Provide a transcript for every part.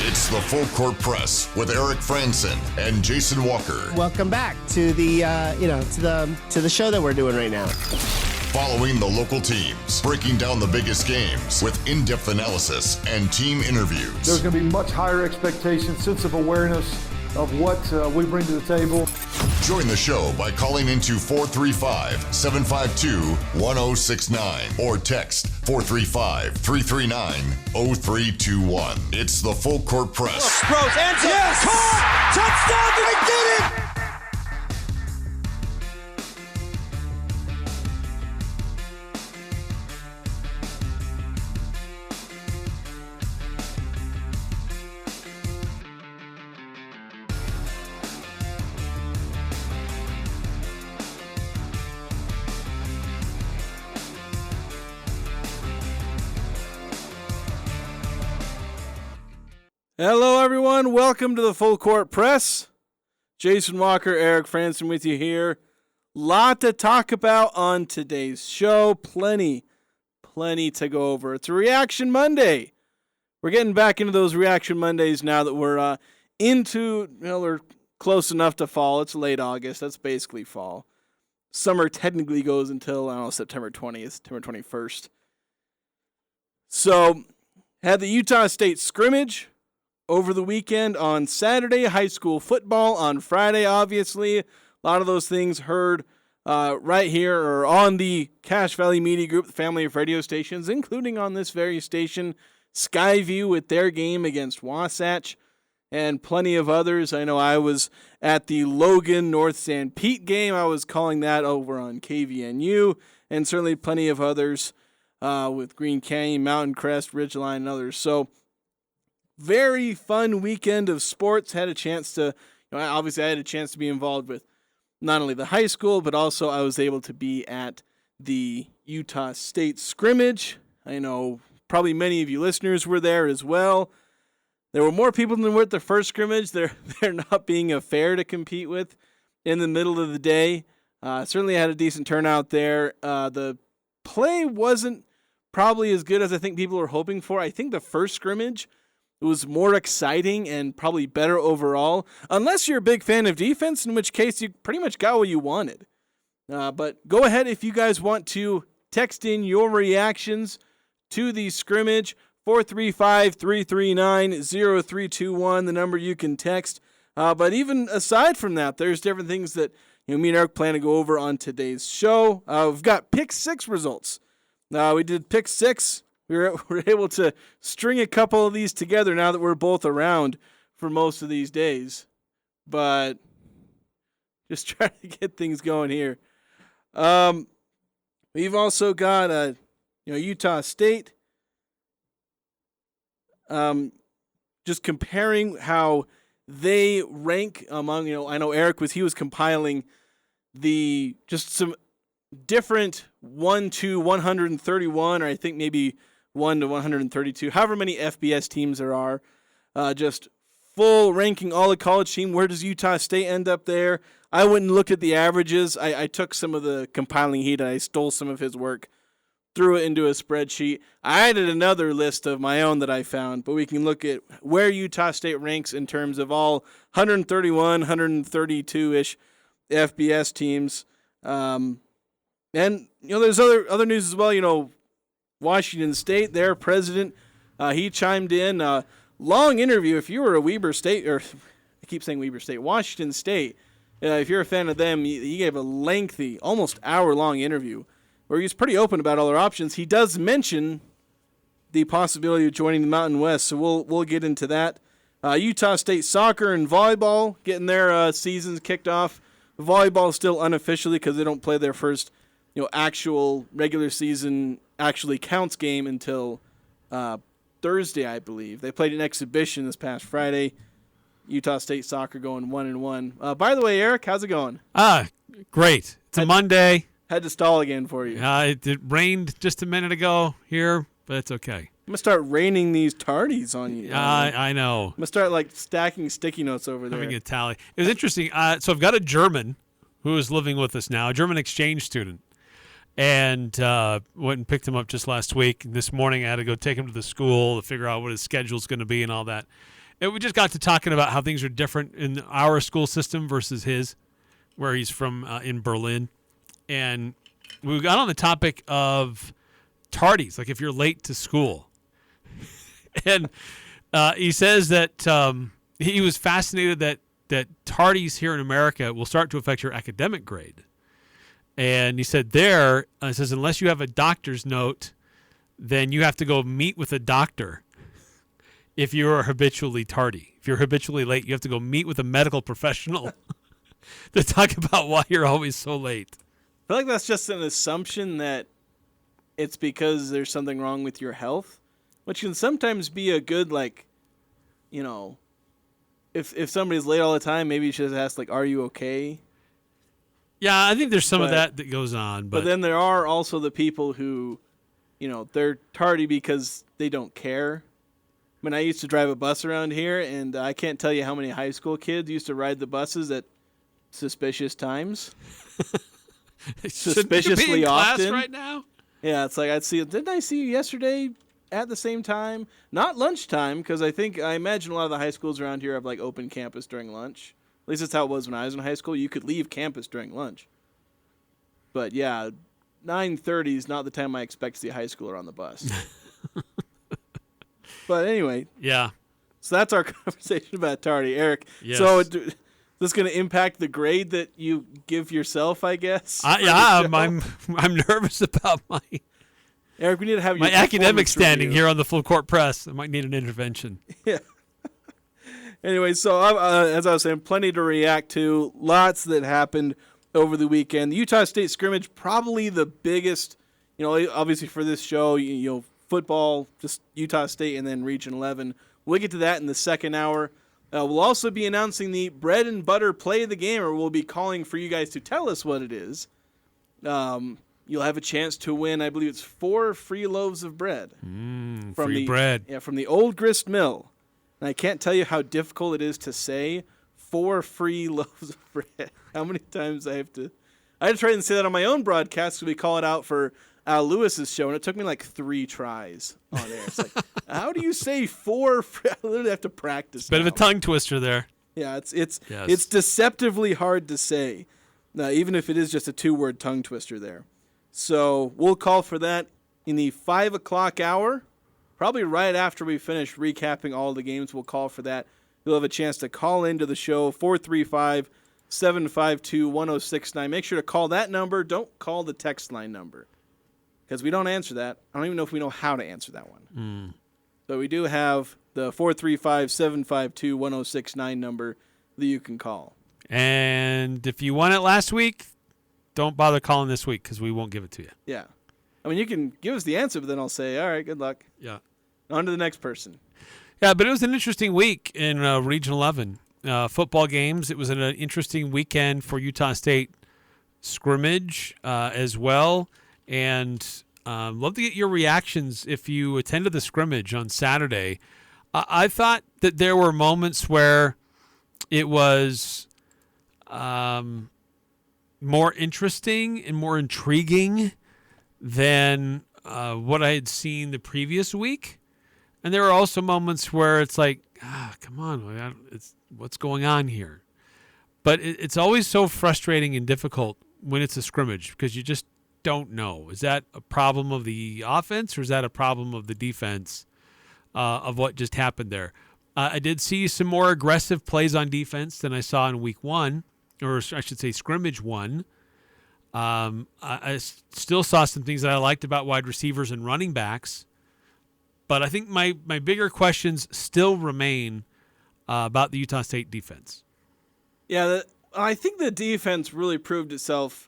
It's the Full Court Press with Eric Frandsen and Jason Walker. Welcome back to the to the show that we're doing right now. Following the local teams, breaking down the biggest games with in-depth analysis and team interviews. There's going to be much higher expectations, sense of awareness of what we bring to the table. Join the show by calling into 435-752-1069 or text 435-339-0321. It's the Full Court Press. Rose, ends up, yes! Caught! Touchdown! They did it! Hello, everyone. Welcome to the Full Court Press. Jason Walker, Eric Frandsen with you here. Lot to talk about on today's show. Plenty to go over. It's a Reaction Monday. We're getting back into those Reaction Mondays now that we're we're close enough to fall. It's late August. That's basically fall. Summer technically goes until, September 20th, September 21st. So, had the Utah State scrimmage over the weekend on Saturday, high school football on Friday, obviously. A lot of those things heard right here or on the Cache Valley Media Group, the family of radio stations, including on this very station, Skyview with their game against Wasatch, and plenty of others. I know I was at the Logan North San Pete game. I was calling that over on KVNU, and certainly plenty of others with Green Canyon, Mountain Crest, Ridgeline, and others. So, very fun weekend of sports. Had a chance to, obviously I had a chance to be involved with not only the high school, but also I was able to be at the Utah State scrimmage. I know probably many of you listeners were there as well. There were more people than were at the first scrimmage. They're not being a fair to compete with in the middle of the day. Certainly had a decent turnout there. The play wasn't probably as good as I think people were hoping for. I think the first scrimmage, it was more exciting and probably better overall, unless you're a big fan of defense, in which case you pretty much got what you wanted. But go ahead if you guys want to text in your reactions to the scrimmage, 435-339-0321, the number you can text. But even aside from that, there's different things that me and Eric plan to go over on today's show. We've got Pick 6 results. We did Pick 6. We were able to string a couple of these together now that we're both around for most of these days. But just trying to get things going here. We've also got Utah State. Just comparing how they rank among, I know Eric was compiling just some different 1 to 131, or I think maybe 1 to 132, however many FBS teams there are, just full ranking all the college team. Where does Utah State end up there? I went and looked at the averages. I took some of the compiling heat and I stole some of his work, threw it into a spreadsheet. I added another list of my own that I found, but we can look at where Utah State ranks in terms of all 131, 132-ish FBS teams. And, there's other news as well, Washington State, their president, he chimed in. Long interview. If you were a Weber State, or I keep saying Weber State, Washington State, if you're a fan of them, he gave a lengthy, almost hour-long interview where he's pretty open about all their options. He does mention the possibility of joining the Mountain West, so we'll get into that. Utah State soccer and volleyball getting their seasons kicked off. Volleyball still unofficially because they don't play their first, actual regular season actually counts game until Thursday, I believe. They played an exhibition this past Friday. Utah State soccer going 1-1. By the way, Eric, how's it going? Great. It's a Monday. Had to stall again for you. It rained just a minute ago here, but it's okay. I'm going to start raining these tardies on you. I know. I'm going to start stacking sticky notes over there. Having a tally. It was interesting. So I've got a German who is living with us now, a German exchange student. And went and picked him up just last week. This morning I had to go take him to the school to figure out what his schedule's going to be and all that. we just got to talking about how things are different in our school system versus his, where he's from in Berlin. And we got on the topic of tardies, like if you're late to school. And he says that he was fascinated that tardies here in America will start to affect your academic grade. And he said it says unless you have a doctor's note, then you have to go meet with a doctor if you're habitually tardy. If you're habitually late, you have to go meet with a medical professional to talk about why you're always so late. I feel like that's just an assumption that it's because there's something wrong with your health, which can sometimes be a good, like, you know, if somebody's late all the time, maybe you should ask, like, are you okay? Yeah, I think there's some of that goes on. But then there are also the people who, you know, they're tardy because they don't care. I mean, I used to drive a bus around here, and I can't tell you how many high school kids used to ride the buses at suspicious times. Suspiciously be in often. Class right now? Yeah, it's like didn't I see you yesterday at the same time? Not lunchtime, because I imagine a lot of the high schools around here have like open campus during lunch. At least that's how it was when I was in high school. You could leave campus during lunch. But yeah, 9:30 is not the time I expect to see a high schooler on the bus. But anyway. Yeah. So that's our conversation about tardy. Eric, yes. So is this going to impact the grade that you give yourself, I guess? I'm nervous about my Eric, we need to have my academic standing here on the Full Court Press. I might need an intervention. Yeah. Anyway, so as I was saying, plenty to react to. Lots that happened over the weekend. The Utah State scrimmage, probably the biggest, you know, obviously for this show, you know, football, just Utah State and then Region 11. We'll get to that in the second hour. We'll also be announcing the bread and butter play of the game, or we'll be calling for you guys to tell us what it is. You'll have a chance to win, I believe it's 4 free loaves of bread. Free bread. Yeah, from the Old Grist Mill. And I can't tell you how difficult it is to say 4 free loaves of bread. How many times I had to try and say that on my own broadcast because we call it out for Al Lewis's show, and it took me like 3 tries on air. It's like, how do you say 4? I literally have to practice. Bit of a tongue twister there. Yeah, it's deceptively hard to say, even if it is just a 2-word tongue twister there. So we'll call for that in the 5 o'clock hour, probably right after we finish recapping all the games. We'll call for that. You'll have a chance to call into the show, 435-752-1069. Make sure to call that number. Don't call the text line number because we don't answer that. I don't even know if we know how to answer that one. So we do have the 435-752-1069 number that you can call. And if you won it last week, don't bother calling this week because we won't give it to you. Yeah. I mean, you can give us the answer, but then I'll say, all right, good luck. Yeah. On to the next person. Yeah, but it was an interesting week in Region 11. Football games. It was an interesting weekend for Utah State scrimmage as well. And love to get your reactions if you attended the scrimmage on Saturday. I thought that there were moments where it was more interesting and more intriguing than what I had seen the previous week. And there were also moments where it's like, come on, what's going on here? But it's always so frustrating and difficult when it's a scrimmage because you just don't know. Is that a problem of the offense or is that a problem of the defense of what just happened there? I did see some more aggressive plays on defense than I saw in week 1, or I should say scrimmage 1. I still saw some things that I liked about wide receivers and running backs. But I think my bigger questions still remain about the Utah State defense. Yeah, I think the defense really proved itself,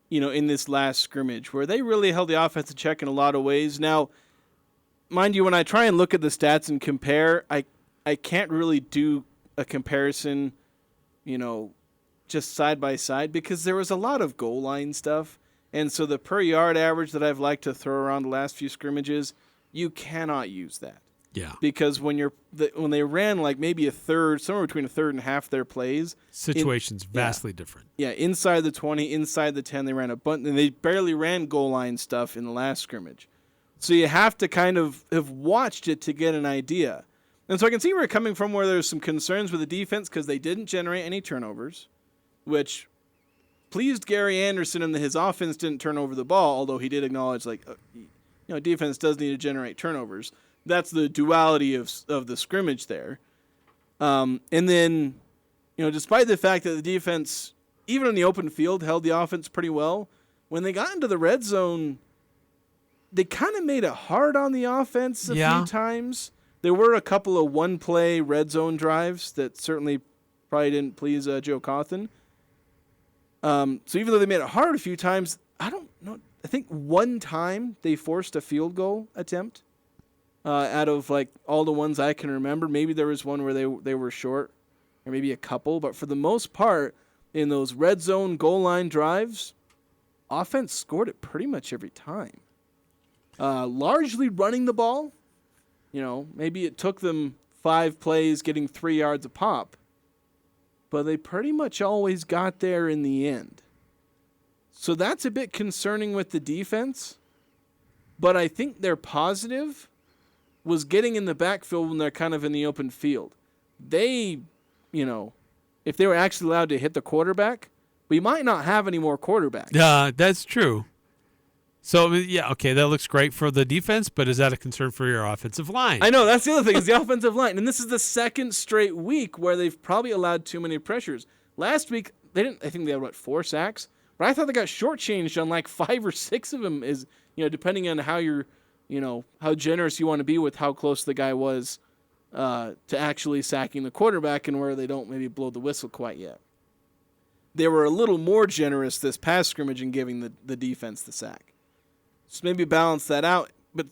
in this last scrimmage where they really held the offense in check in a lot of ways. Now, mind you, when I try and look at the stats and compare, I can't really do a comparison, just side by side because there was a lot of goal line stuff. And so the per yard average that I've liked to throw around the last few scrimmages, you cannot use that. Yeah. Because when they ran like maybe a third, somewhere between a third and half their plays. Situation's vastly different. Yeah, inside the 20, inside the 10, they ran a bunch, and they barely ran goal line stuff in the last scrimmage. So you have to kind of have watched it to get an idea. And so I can see where it's coming from, where there's some concerns with the defense because they didn't generate any turnovers, which pleased Gary Anderson and his offense didn't turn over the ball, although he did acknowledge, defense does need to generate turnovers. That's the duality of the scrimmage there. And then, despite the fact that the defense, even in the open field, held the offense pretty well, when they got into the red zone, they kind of made it hard on the offense a few times. There were a couple of one-play red zone drives that certainly probably didn't please Joe Cawthon. So even though they made it hard a few times, I don't know. I think one time they forced a field goal attempt out of all the ones I can remember. Maybe there was one where they were short, or maybe a couple. But for the most part, in those red zone goal line drives, offense scored it pretty much every time. Largely running the ball. Maybe it took them 5 plays getting 3 yards a pop, but they pretty much always got there in the end. So that's a bit concerning with the defense, but I think their positive was getting in the backfield when they're kind of in the open field. They, if they were actually allowed to hit the quarterback, we might not have any more quarterbacks. Yeah, that's true. So, okay, that looks great for the defense, but is that a concern for your offensive line? I know, that's the other thing, is the offensive line. And this is the second straight week where they've probably allowed too many pressures. Last week, I think they had, 4 sacks? But I thought they got shortchanged on 5 or 6 of them, is depending on how you're, how generous you want to be with how close the guy was to actually sacking the quarterback and where they don't maybe blow the whistle quite yet. They were a little more generous this past scrimmage in giving the defense the sack. So maybe balance that out. But,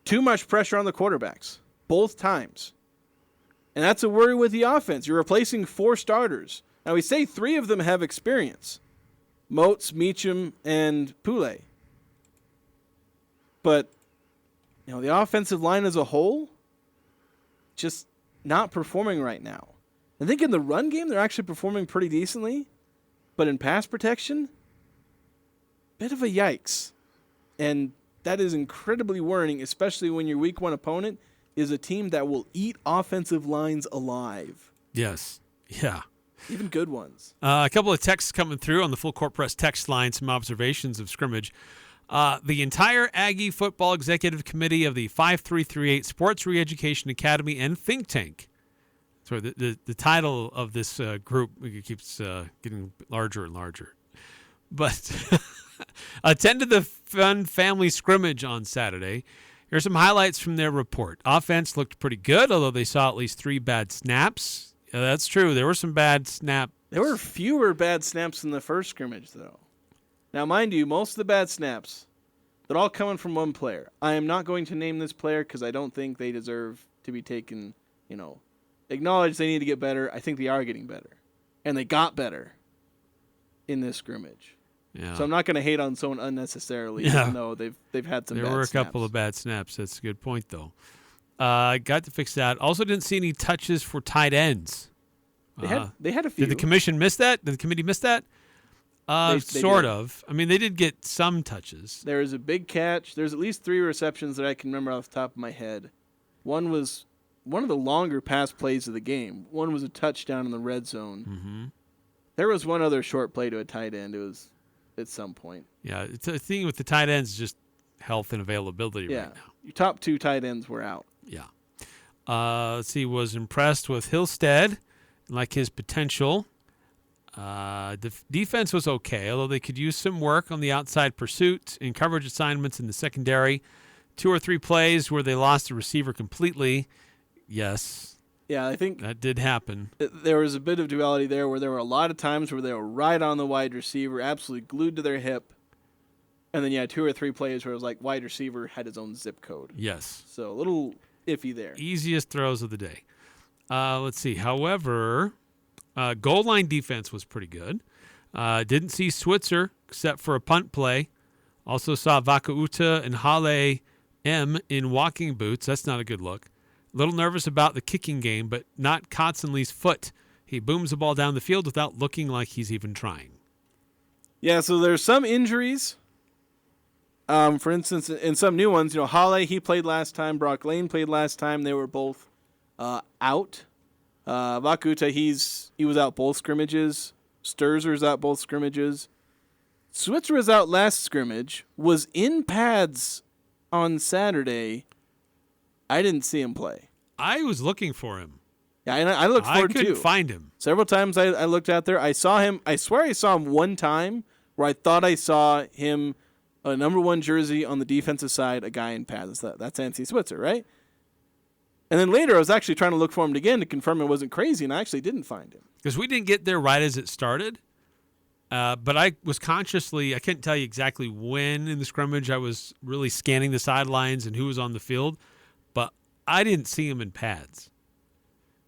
too much pressure on the quarterbacks, both times. And that's a worry with the offense. You're replacing 4 starters. Now, we say 3 of them have experience. Moats, Meacham, and Poulet. But, the offensive line as a whole, just not performing right now. I think in the run game, they're actually performing pretty decently. But in pass protection, bit of a yikes. And that is incredibly worrying, especially when your week 1 opponent is a team that will eat offensive lines alive. Yes. Yeah. Even good ones. A couple of texts coming through on the Full Court Press text line, some observations of scrimmage. The entire Aggie Football Executive Committee of the 5338 Sports Reeducation Academy and Think Tank. Sorry, the title of this group keeps getting larger and larger. But attended the fun family scrimmage on Saturday. Here's some highlights from their report. Offense looked pretty good, although they saw at least 3 bad snaps. Yeah, that's true. There were some bad snaps. There were fewer bad snaps in the first scrimmage, though. Now, mind you, most of the bad snaps, they're all coming from one player. I am not going to name this player because I don't think they deserve to be taken, acknowledge they need to get better. I think they are getting better. And they got better in this scrimmage. Yeah. So I'm not going to hate on someone unnecessarily, even though they've had some bad snaps. There were a couple of bad snaps. That's a good point, though. Got to fix that. Also didn't see any touches for tight ends. They had a few. Did the commission miss that? Did the committee miss that? They sort did. of. I mean, they did get some touches. There was a big catch. There's at least 3 receptions that I can remember off the top of my head. One was one of the longer pass plays of the game. One was a touchdown in the red zone. Mm-hmm. There was one other short play to a tight end. It was at some point. Yeah, it's a thing with the tight ends, just health and availability right now. Your top 2 tight ends were out. Yeah. Let's see, was impressed with Hillstead, like his potential. The defense was okay, although they could use some work on the outside pursuit and coverage assignments in the secondary. 2 or 3 plays where they lost the receiver completely. Yes. Yeah, I think that did happen. There was a bit of duality there where there were a lot of times where they were right on the wide receiver, absolutely glued to their hip. And then, 2 or 3 plays where it was like wide receiver had his own zip code. Yes. So a little iffy there. Easiest throws of the day. Let's see. However, goal line defense was pretty good. Didn't see Switzer except for a punt play. Also saw Vakauta and Hale M in walking boots. That's not a good look. A little nervous about the kicking game, but not Kotzenle's foot. He booms the ball down the field without looking like he's even trying. Yeah, so there's some injuries. For instance, in some new ones, Hale, he played last time. Brock Lane played last time. They were both out. Vakuta, he was out both scrimmages. Sturzer's out both scrimmages. Switzer was out last scrimmage, was in pads on Saturday. I didn't see him play. I was looking for him. Yeah, and I looked for him too. I couldn't find him. Several times I looked out there. I saw him. I swear I saw him one time where I thought I saw him, a number 1 jersey on the defensive side, a guy in pads. That's Anthony Switzer, right? And then later I was actually trying to look for him again to confirm it wasn't crazy, and I actually didn't find him. Because we didn't get there right as it started. But I was consciously, I couldn't tell you exactly when in the scrimmage I was really scanning the sidelines and who was on the field, but I didn't see him in pads.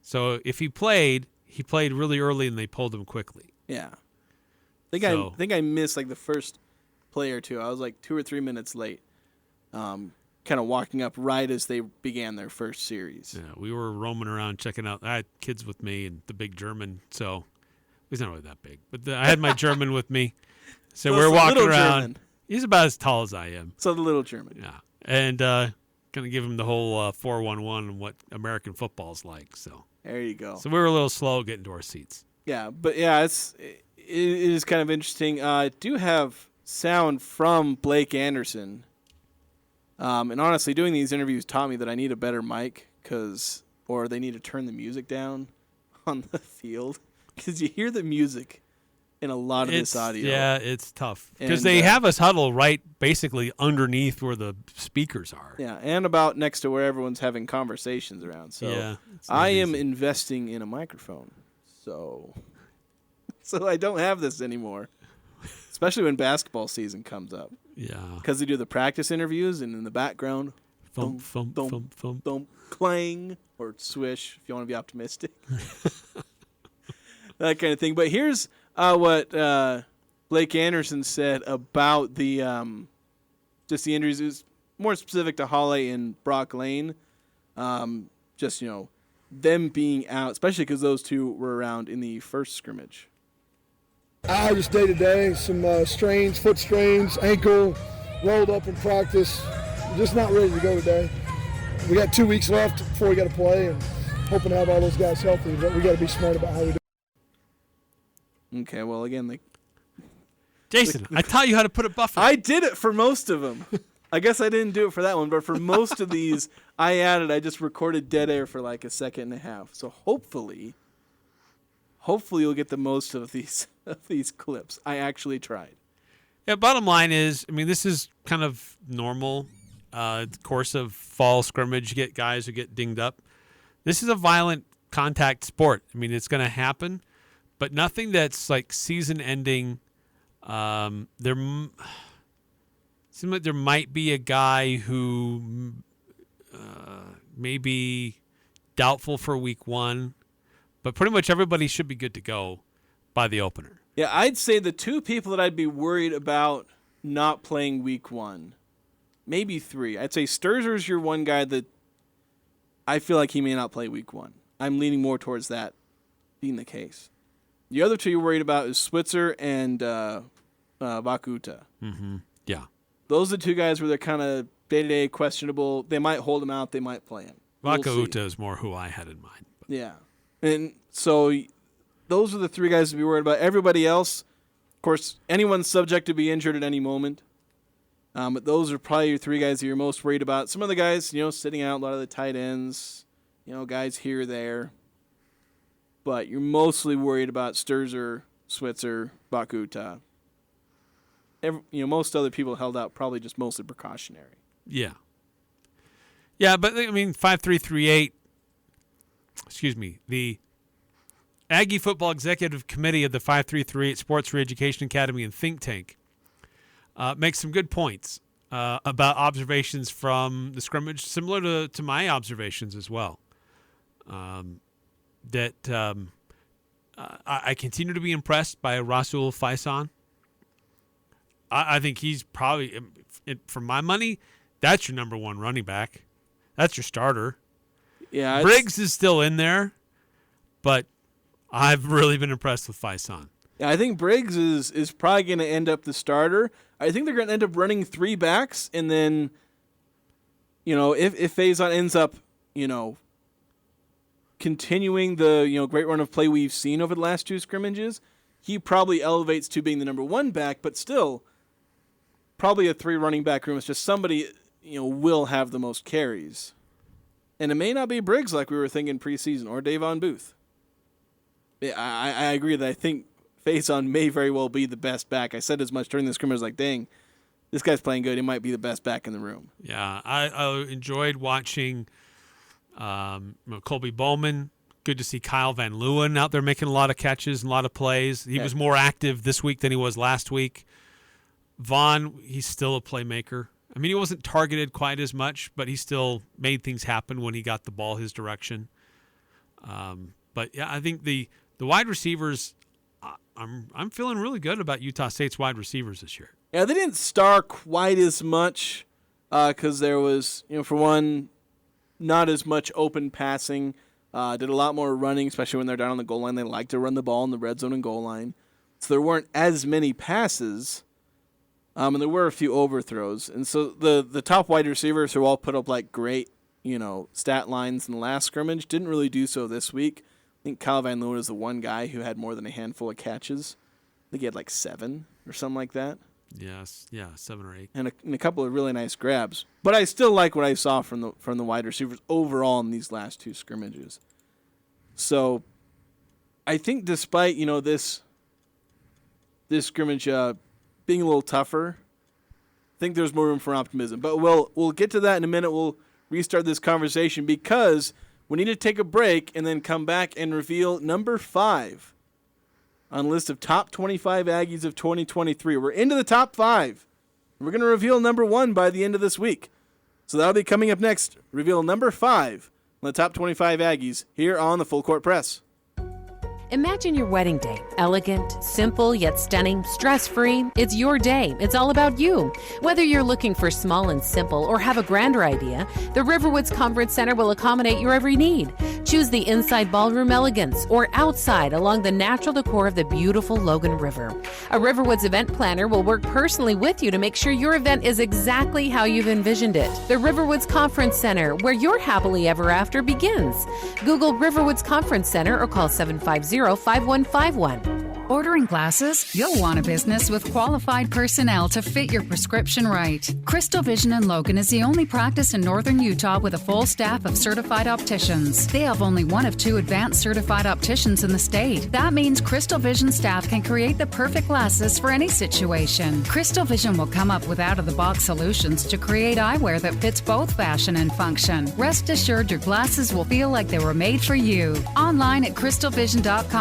So if he played really early and they pulled him quickly. Yeah. I think I missed like the first play or two. I was like 2 or 3 minutes late, kind of walking up right as they began their first series. Yeah, we were roaming around checking out. I had kids with me and the big German, so he's not really that big. But I had my German with me, so we were walking around. German. He's about as tall as I am. So the little German. Yeah, and going to give him the whole 411 and what American football's like. So there you go. So we were a little slow getting to our seats. Yeah, but yeah, it is kind of interesting. I do have sound from Blake Anderson. And honestly, doing these interviews taught me that I need a better mic or they need to turn the music down on the field because you hear the music in a lot of this audio. Yeah, it's tough because they have us huddle right basically underneath where the speakers are. Yeah, and about next to where everyone's having conversations around. So yeah, I am investing in a microphone. So I don't have this anymore, especially when basketball season comes up. Yeah. Because they do the practice interviews, and in the background, thump, thump, thump, thump, thump, clang, or swish, if you want to be optimistic. That kind of thing. But here's what Blake Anderson said about the just the injuries. It was more specific to Halle and Brock Lane. Just, them being out, especially because those two were around in the first scrimmage. Just day-to-day, some strains, foot strains, ankle, rolled up in practice. Just not ready to go today. We got 2 weeks left before we got to play, and hoping to have all those guys healthy, but we got to be smart about how we do it. Okay, well, again, Jason, I taught you how to put a buffer. I did it for most of them. I guess I didn't do it for that one, but for most of these, I just recorded dead air for like a second and a half. So hopefully you'll get the most of these clips. I actually tried. Yeah, bottom line is, this is kind of normal course of fall scrimmage. You get guys who get dinged up. This is a violent contact sport. It's going to happen, but nothing that's like season-ending. Seems like there might be a guy who may be doubtful for week 1, but pretty much everybody should be good to go by the opener. Yeah, I'd say the 2 people that I'd be worried about not playing week 1, maybe 3. I'd say Sturzer's your one guy that I feel like he may not play week 1. I'm leaning more towards that being the case. The other 2 you're worried about is Switzer and Vakuta. Mm-hmm. Yeah. Those are the 2 guys where they're kind of day-to-day questionable. They might hold him out. They might play him. Vakuta is more who I had in mind. But. Yeah. And so those are the 3 guys to be worried about. Everybody else, of course, anyone's subject to be injured at any moment. But those are probably your 3 guys that you're most worried about. Some of the guys, sitting out, a lot of the tight ends, guys here or there. But you're mostly worried about Sturzer, Switzer, Vakuta. Most other people held out probably just mostly precautionary. Yeah. Yeah, but 5338, the Aggie Football Executive Committee of the 5338 Sports Reeducation Academy and Think Tank makes some good points about observations from the scrimmage, similar to my observations as well. I continue to be impressed by Rasul Faisan. I think he's probably, for my money, that's your number 1 running back. That's your starter. Yeah, Briggs is still in there, but I've really been impressed with Faisan. Yeah, I think Briggs is probably going to end up the starter. I think they're going to end up running 3 backs, and then, if Faisan ends up, continuing the great run of play we've seen over the last 2 scrimmages, he probably elevates to being the number 1 back, but still probably a 3 running back room. It's just somebody will have the most carries. And it may not be Briggs like we were thinking preseason, or Davon Booth. I agree that I think Faison may very well be the best back. I said as much during the scrimmage, like, dang, this guy's playing good. He might be the best back in the room. Yeah, I enjoyed watching Colby Bowman. Good to see Kyle Van Leeuwen out there making a lot of catches and a lot of plays. He was more active this week than he was last week. Vaughn, he's still a playmaker. I mean, he wasn't targeted quite as much, but he still made things happen when he got the ball his direction. But yeah, I think the wide receivers, I'm feeling really good about Utah State's wide receivers this year. Yeah, they didn't star quite as much because there was, for one, not as much open passing. Did a lot more running, especially when they're down on the goal line. They like to run the ball in the red zone and goal line. So there weren't as many passes. And there were a few overthrows. And so the top wide receivers who all put up like great, stat lines in the last scrimmage didn't really do so this week. I think Kyle Van Leeuwen is the one guy who had more than a handful of catches. I think he had like 7 or something like that. Yes, 7 or 8. And a couple of really nice grabs. But I still like what I saw from the wide receivers overall in these last 2 scrimmages. So I think despite, this scrimmage being a little tougher, I think there's more room for optimism. But we'll get to that in a minute. We'll restart this conversation because we need to take a break and then come back and reveal number 5 on the list of top 25 Aggies of 2023. We're into the top 5. We're going to reveal number 1 by the end of this week. So that'll be coming up next. Reveal number 5 on the top 25 Aggies here on the Full Court Press. Imagine your wedding day. Elegant, simple, yet stunning, stress-free. It's your day. It's all about you. Whether you're looking for small and simple or have a grander idea, the Riverwoods Conference Center will accommodate your every need. Choose the inside ballroom elegance or outside along the natural decor of the beautiful Logan River. A Riverwoods event planner will work personally with you to make sure your event is exactly how you've envisioned it. The Riverwoods Conference Center, where your happily ever after begins. Google Riverwoods Conference Center or call 750-5151. Ordering glasses? You'll want a business with qualified personnel to fit your prescription right. Crystal Vision in Logan is the only practice in northern Utah with a full staff of certified opticians. They have only one of 2 advanced certified opticians in the state. That means Crystal Vision staff can create the perfect glasses for any situation. Crystal Vision will come up with out-of-the-box solutions to create eyewear that fits both fashion and function. Rest assured your glasses will feel like they were made for you. Online at crystalvision.com.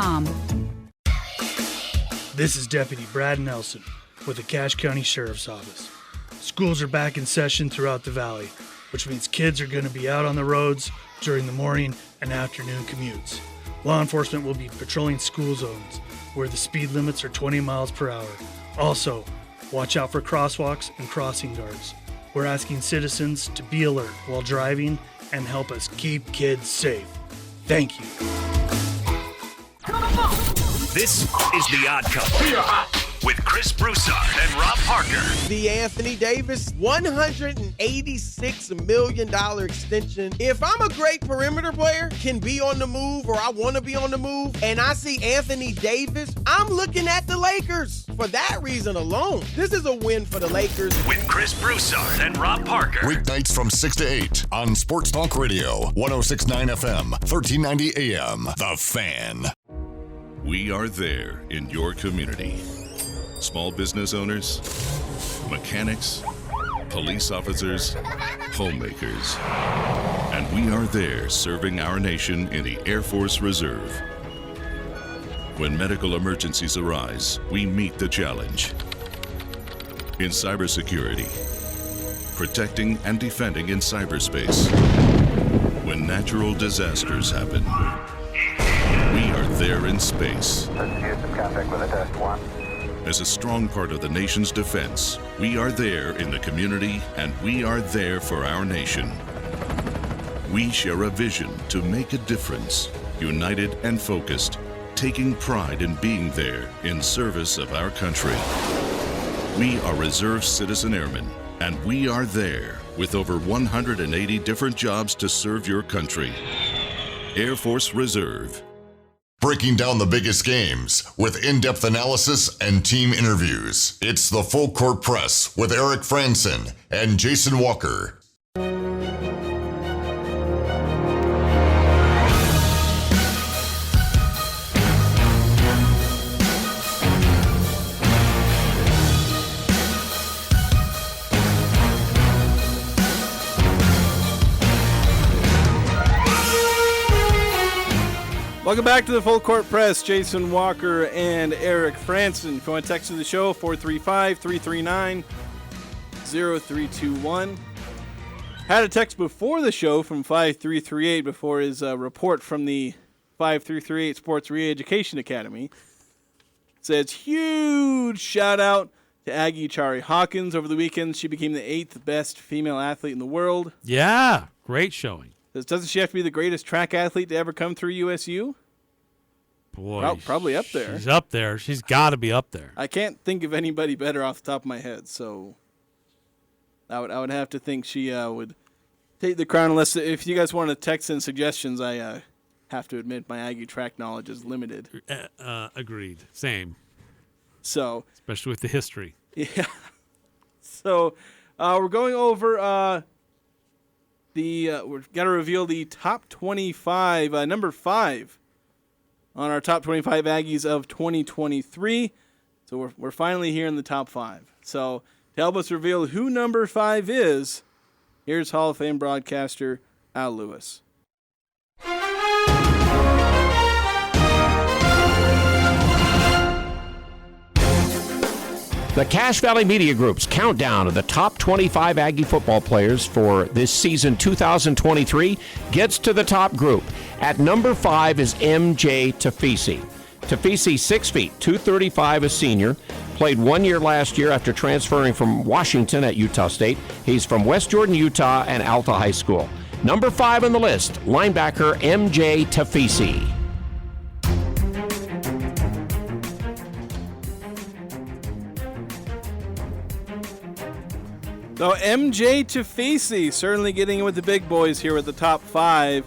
This is Deputy Brad Nelson with the Cache County Sheriff's Office. Schools are back in session throughout the valley, which means kids are going to be out on the roads during the morning and afternoon commutes. Law enforcement will be patrolling school zones where the speed limits are 20 miles per hour. Also, watch out for crosswalks and crossing guards. We're asking citizens to be alert while driving and help us keep kids safe. Thank you. This is The Odd Couple with Chris Broussard and Rob Parker. The Anthony Davis $186 million extension. If I'm a great perimeter player, can be on the move, or I want to be on the move, and I see Anthony Davis, I'm looking at the Lakers. For that reason alone, this is a win for the Lakers. With Chris Broussard and Rob Parker. Weeknights from 6 to 8 on Sports Talk Radio, 106.9 FM, 1390 AM. The Fan. We are there in your community. Small business owners, mechanics, police officers, homemakers. And we are there serving our nation in the Air Force Reserve. When medical emergencies arise, we meet the challenge. In cybersecurity, protecting and defending in cyberspace. When natural disasters happen, we are there in space. As a strong part of the nation's defense, we are there in the community, and we are there for our nation. We share a vision to make a difference, united and focused, taking pride in being there in service of our country. We are Reserve Citizen Airmen, and we are there with over 180 different jobs to serve your country. Air Force Reserve. Breaking down the biggest games with in-depth analysis and team interviews. It's the Full Court Press with Eric Frandsen and Jason Walker. Welcome back to the Full Court Press. Jason Walker and Eric Frandsen. If you want to text to the show, 435-339-0321. Had a text before the show from 5338 before his report from the 5338 Sports Re-Education Academy. It says, huge shout out to Aggie Chari Hawkins. Over the weekend, she became the 8th best female athlete in the world. Yeah, great showing. Doesn't she have to be the greatest track athlete to ever come through USU? Boy, probably up there. She's up there. She's got to be up there. I can't think of anybody better off the top of my head, so I would have to think she would take the crown. Unless if you guys want to text in suggestions, I have to admit my Aggie track knowledge is limited. Agreed. Same. So especially with the history. Yeah. So we're going over. We've got to reveal the top 25, number 5 on our top 25 Aggies of 2023. So we're finally here in the top 5. So to help us reveal who number 5 is, here's Hall of Fame broadcaster Al Lewis. The Cache Valley Media Group's countdown of the top 25 Aggie football players for this season 2023 gets to the top group. At number 5 is M.J. Tafisi. Tafisi, 6 feet, 235, a senior. Played 1 year last year after transferring from Washington at Utah State. He's from West Jordan, Utah, and Alta High School. Number 5 on the list, linebacker M.J. Tafisi. So M.J. Tafisi certainly getting in with the big boys here with the top 5.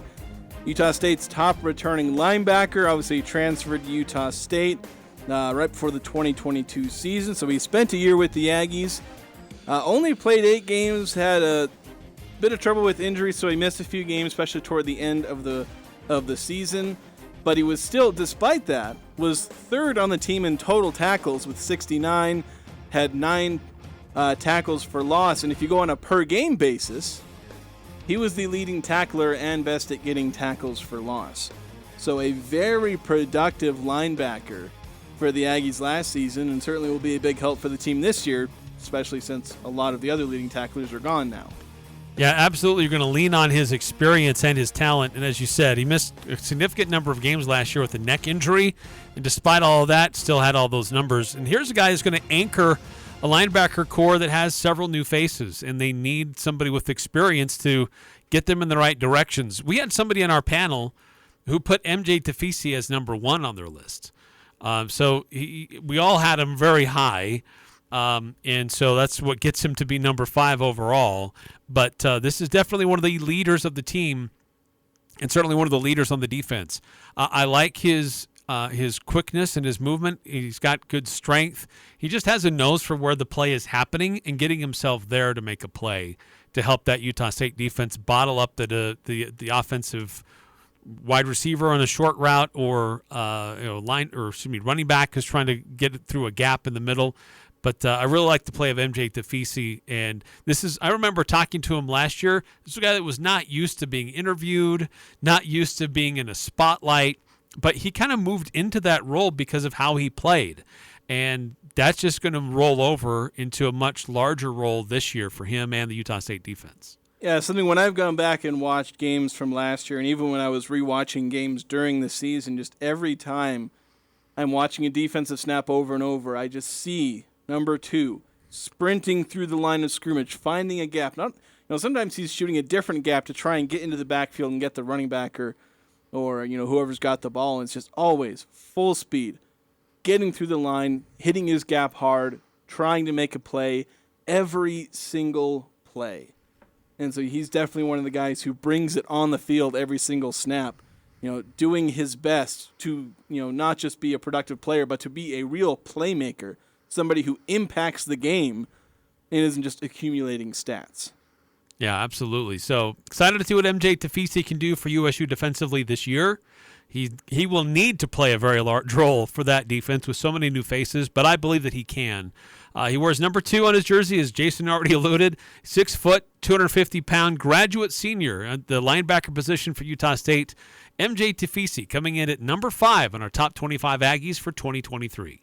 Utah State's top returning linebacker, obviously transferred to Utah State right before the 2022 season. So he spent a year with the Aggies. Only played 8 games, had a bit of trouble with injuries, so he missed a few games, especially toward the end of the season. But he was still, despite that, was 3rd on the team in total tackles with 69, had 9 tackles for loss, and if you go on a per game basis, he was the leading tackler and best at getting tackles for loss. So a very productive linebacker for the Aggies last season, and certainly will be a big help for the team this year, especially since a lot of the other leading tacklers are gone now. Yeah, absolutely. You're going to lean on his experience and his talent. And as you said, he missed a significant number of games last year with a neck injury. And despite all of that, still had all those numbers. And here's a guy who's going to anchor a linebacker core that has several new faces, and they need somebody with experience to get them in the right directions. We had somebody on our panel who put M.J. Tafisi as number 1 on their list. So we all had him very high, and so that's what gets him to be number 5 overall. But this is definitely one of the leaders of the team, and certainly one of the leaders on the defense. I like his quickness and his movement. He's got good strength. He just has a nose for where the play is happening and getting himself there to make a play to help that Utah State defense bottle up the offensive wide receiver on a short route or running back who's trying to get it through a gap in the middle. But I really like the play of M.J. Tafisi, and I remember talking to him last year. This is a guy that was not used to being interviewed, not used to being in a spotlight, but he kind of moved into that role because of how he played. And that's just going to roll over into a much larger role this year for him and the Utah State defense. Yeah, something when I've gone back and watched games from last year, and even when I was rewatching games during the season, just every time I'm watching a defensive snap over and over, I just see number 2 sprinting through the line of scrimmage, finding a gap. Sometimes he's shooting a different gap to try and get into the backfield and get the running back or whoever's got the ball, and it's just always full speed, getting through the line, hitting his gap hard, trying to make a play every single play. And so he's definitely one of the guys who brings it on the field every single snap doing his best to, not just be a productive player, but to be a real playmaker, somebody who impacts the game and isn't just accumulating stats. Yeah, absolutely. So excited to see what MJ Tafisi can do for USU defensively this year. He will need to play a very large role for that defense with so many new faces, but I believe that he can. He wears number 2 on his jersey, as Jason already alluded. 6 foot, 250-pound graduate senior at the linebacker position for Utah State. MJ Tafisi coming in at number 5 on our top 25 Aggies for 2023.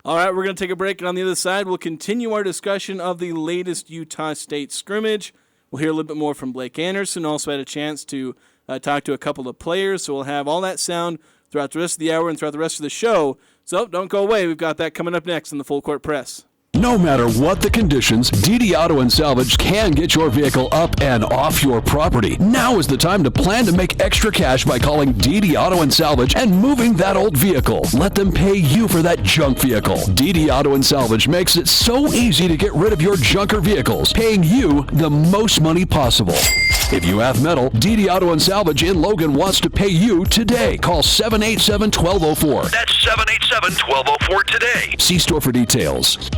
All right, we're going to take a break, and on the other side, we'll continue our discussion of the latest Utah State scrimmage. We'll hear a little bit more from Blake Anderson. Also had a chance to talk to a couple of players, so we'll have all that sound throughout the rest of the hour and throughout the rest of the show. So don't go away. We've got that coming up next in the Full Court Press. No matter what the conditions, DD Auto and Salvage can get your vehicle up and off your property. Now is the time to plan to make extra cash by calling DD Auto and Salvage and moving that old vehicle. Let them pay you for that junk vehicle. DD Auto and Salvage makes it so easy to get rid of your junker vehicles, paying you the most money possible. If you have metal, DD Auto and Salvage in Logan wants to pay you today. Call 787-1204. That's 787-1204 today. See store for details.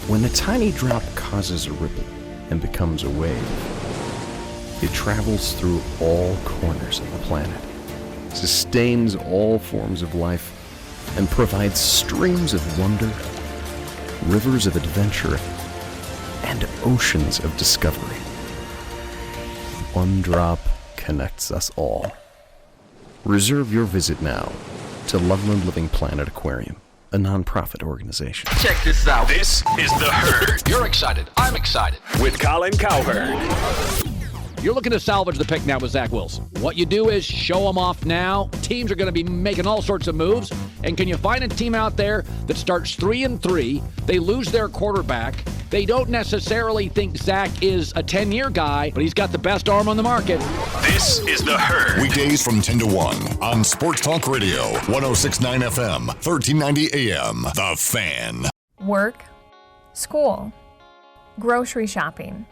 When a tiny drop causes a ripple and becomes a wave, it travels through all corners of the planet, sustains all forms of life, and provides streams of wonder, rivers of adventure, and oceans of discovery. One drop connects us all. Reserve your visit now to Loveland Living Planet Aquarium, a non-profit organization. Check this out. This is The Herd. You're excited. I'm excited. With Colin Cowherd. You're looking to salvage the pick now with Zach Wilson. What you do is show them off now. Teams are going to be making all sorts of moves. And can you find a team out there that starts 3-3? They lose their quarterback. They don't necessarily think Zach is a 10-year guy, but he's got the best arm on the market. This is The Herd. Weekdays from 10 to 1 on Sports Talk Radio, 106.9 FM, 1390 AM. The Fan. Work, school, grocery shopping,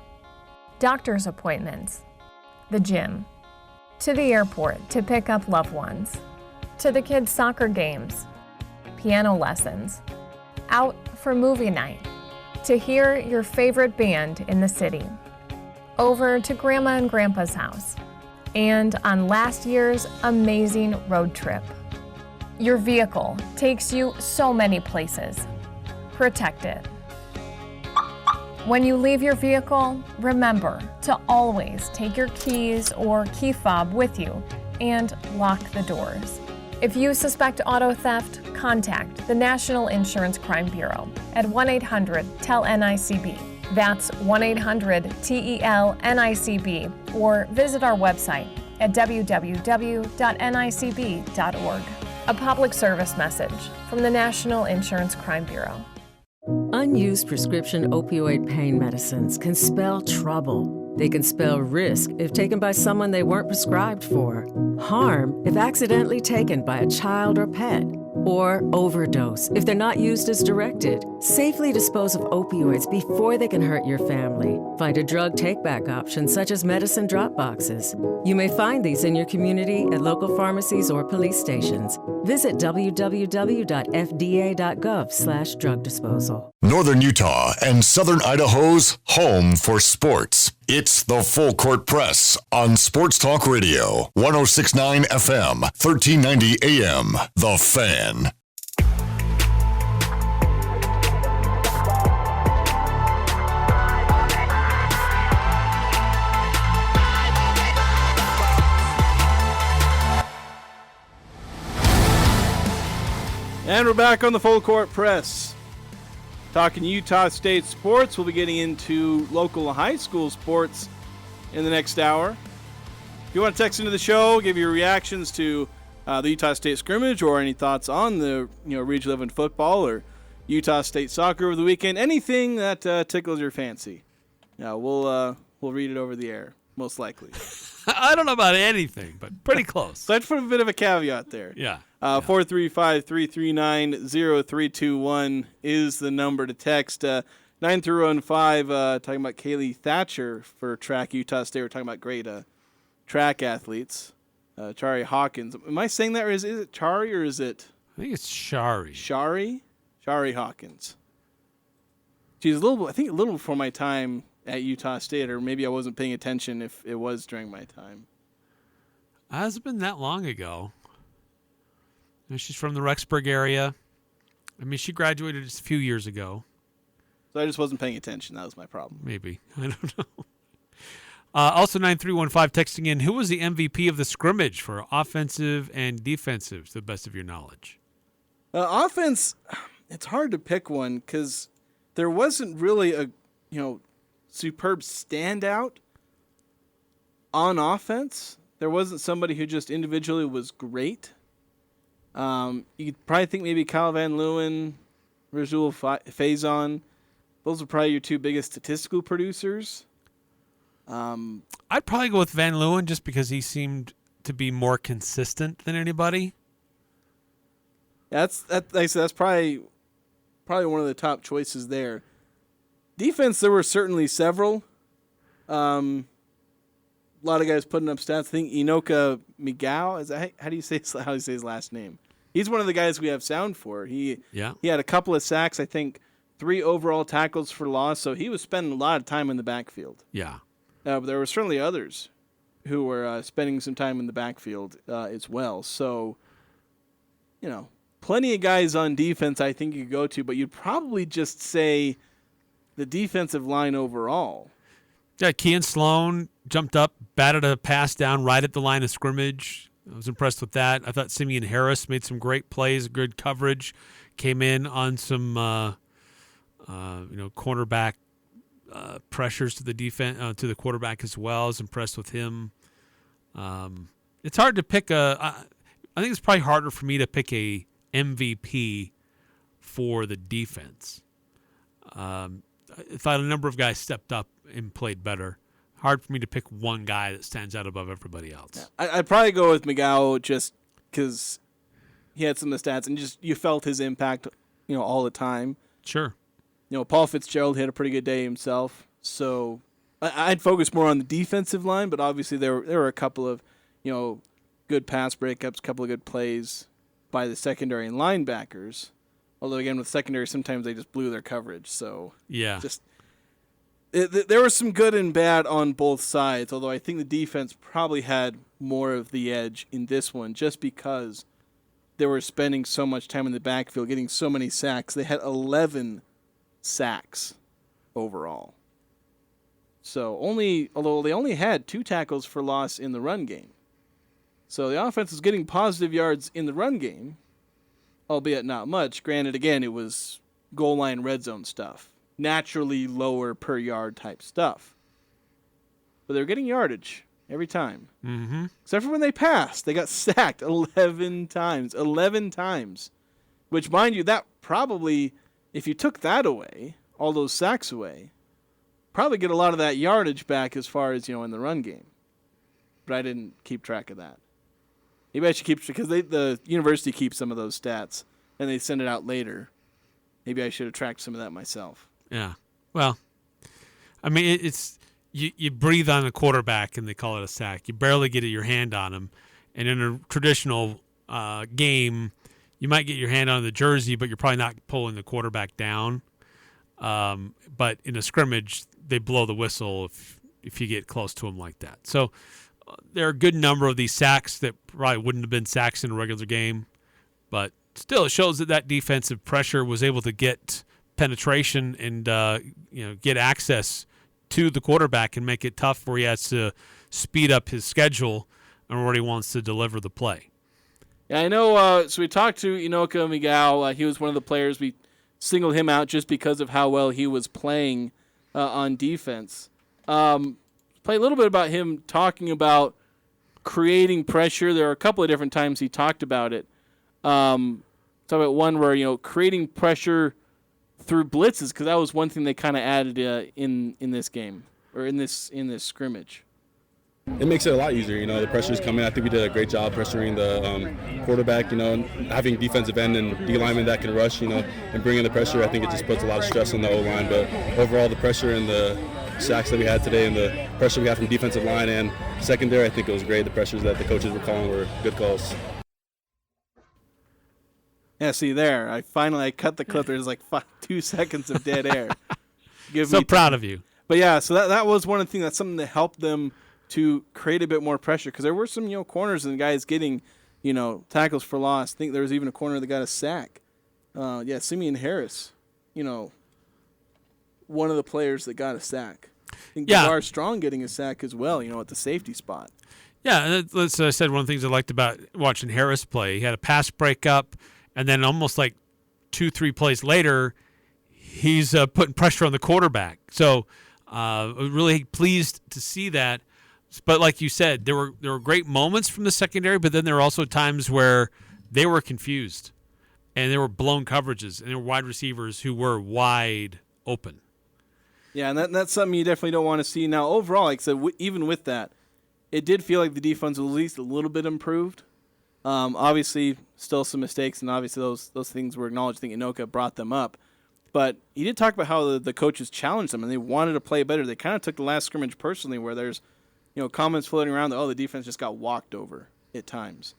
doctor's appointments, the gym, to the airport to pick up loved ones, to the kids' soccer games, piano lessons, out for movie night, to hear your favorite band in the city, over to Grandma and Grandpa's house, and on last year's amazing road trip. Your vehicle takes you so many places. Protect it. When you leave your vehicle, remember to always take your keys or key fob with you and lock the doors. If you suspect auto theft, contact the National Insurance Crime Bureau at 1-800-TEL-NICB. That's 1-800-TEL-NICB, or visit our website at www.nicb.org. A public service message from the National Insurance Crime Bureau. Unused prescription opioid pain medicines can spell trouble. They can spell risk if taken by someone they weren't prescribed for, harm if accidentally taken by a child or pet, or overdose if they're not used as directed. Safely dispose of opioids before they can hurt your family. Find a drug take-back option such as medicine drop boxes. You may find these in your community at local pharmacies or police stations. Visit www.fda.gov/drug disposal. Northern Utah and Southern Idaho's home for sports. It's the Full Court Press on Sports Talk Radio, 106.9 FM, 1390 AM. The Fan. And we're back on the Full Court Press. Talking Utah State sports. We'll be getting into local high school sports in the next hour. If you want to text into the show, give your reactions to the Utah State scrimmage or any thoughts on the Region 11 football or Utah State soccer over the weekend, anything that tickles your fancy. We'll read it over the air, most likely. I don't know about anything, but pretty close. So I'd put a bit of a caveat there. Yeah. 435-339-0321 is the number to text. 9-15, talking about Kaylee Thatcher for track Utah State. We're talking about great track athletes, Chari Hawkins. Am I saying that, or is it Chari, or is it? I think it's Shari. Chari Hawkins. She's a little before my time at Utah State, or maybe I wasn't paying attention if it was during my time. It hasn't been that long ago. She's from the Rexburg area. I mean, she graduated just a few years ago. So I just wasn't paying attention. That was my problem. Maybe. I don't know. Also, 9315 texting in, who was the MVP of the scrimmage for offensive and defensive, to the best of your knowledge? Offense, it's hard to pick one because there wasn't really a superb standout on offense. There wasn't somebody who just individually was great. You could probably think maybe Kyle Van Leeuwen, Rajul Faison. Those are probably your two biggest statistical producers. I'd probably go with Van Leeuwen just because he seemed to be more consistent than anybody. That's probably one of the top choices there. Defense, there were certainly several. A lot of guys putting up stats. I think Inoka Migao, is that how do you say his last name? He's one of the guys we have sound for. He had a couple of sacks, I think 3 overall tackles for loss, so he was spending a lot of time in the backfield. Yeah. But there were certainly others who were spending some time in the backfield as well. So, plenty of guys on defense I think you could go to, but you'd probably just say the defensive line overall. Yeah, Kean Sloan jumped up, batted a pass down right at the line of scrimmage. I was impressed with that. I thought Simeon Harris made some great plays, good coverage, came in on some cornerback pressures to the defense, to the quarterback as well. I was impressed with him. It's hard to pick I think it's probably harder for me to pick a MVP for the defense. I thought a number of guys stepped up and played better. Hard for me to pick one guy that stands out above everybody else. I'd probably go with Migao just because he had some of the stats and just you felt his impact, all the time. Sure. Paul Fitzgerald had a pretty good day himself. So I'd focus more on the defensive line, but obviously there were a couple of, good pass breakups, a couple of good plays by the secondary and linebackers. Although, again, with secondary, sometimes they just blew their coverage. So, yeah. There was some good and bad on both sides, although I think the defense probably had more of the edge in this one just because they were spending so much time in the backfield, getting so many sacks. They had 11 sacks overall. So, although they only had 2 tackles for loss in the run game. So, the offense was getting positive yards in the run game, albeit not much. Granted, again, it was goal line red zone stuff. Naturally lower per yard type stuff. But they were getting yardage every time. Mm-hmm. Except for when they passed. They got sacked 11 times. 11 times. Which, mind you, that probably, if you took that away, all those sacks away, probably get a lot of that yardage back as far as, in the run game. But I didn't keep track of that. Maybe I should keep, because the university keeps some of those stats, and they send it out later. Maybe I should have tracked some of that myself. Yeah. Well, I mean, it's you breathe on a quarterback, and they call it a sack. You barely get your hand on him. And in a traditional game, you might get your hand on the jersey, but you're probably not pulling the quarterback down. But in a scrimmage, they blow the whistle if you get close to him like that. So there are a good number of these sacks that probably wouldn't have been sacks in a regular game, but still it shows that defensive pressure was able to get penetration and get access to the quarterback and make it tough where he has to speed up his schedule and where he wants to deliver the play. Yeah, I know. So we talked to Inoka Migao. He was one of the players. We singled him out just because of how well he was playing on defense. Play a little bit about him talking about creating pressure. There are a couple of different times he talked about it. Talk about one where creating pressure through blitzes, because that was one thing they kind of added in this game or in this scrimmage. It makes it a lot easier. The pressure's coming. I think we did a great job pressuring the quarterback. Having defensive end and D lineman that can rush. And bringing the pressure. I think it just puts a lot of stress on the O line. But overall, the pressure and the sacks that we had today and the pressure we had from defensive line and secondary, I think it was great. The pressures that the coaches were calling were good calls. Yeah, see there. I cut the clip. There's like 2 seconds of dead air. Proud of you. But yeah, so that was one of the things. That's something that helped them to create a bit more pressure, because there were some corners and guys getting tackles for loss. I think there was even a corner that got a sack. Simeon Harris, one of the players that got a sack. I think Devar Strong getting a sack as well. At the safety spot. Yeah, that's I said one of the things I liked about watching Harris play. He had a pass breakup. And then almost like 2-3 plays later, he's putting pressure on the quarterback. So really pleased to see that. But like you said, there were great moments from the secondary, but then there were also times where they were confused. And there were blown coverages, and there were wide receivers who were wide open. Yeah, and that's something you definitely don't want to see. Now, overall, like I said, even with that, it did feel like the defense was at least a little bit improved. Obviously, still some mistakes, and obviously those things were acknowledged. I think Inoka brought them up. But he did talk about how the coaches challenged them, and they wanted to play better. They kind of took the last scrimmage personally, where there's comments floating around that, the defense just got walked over at times.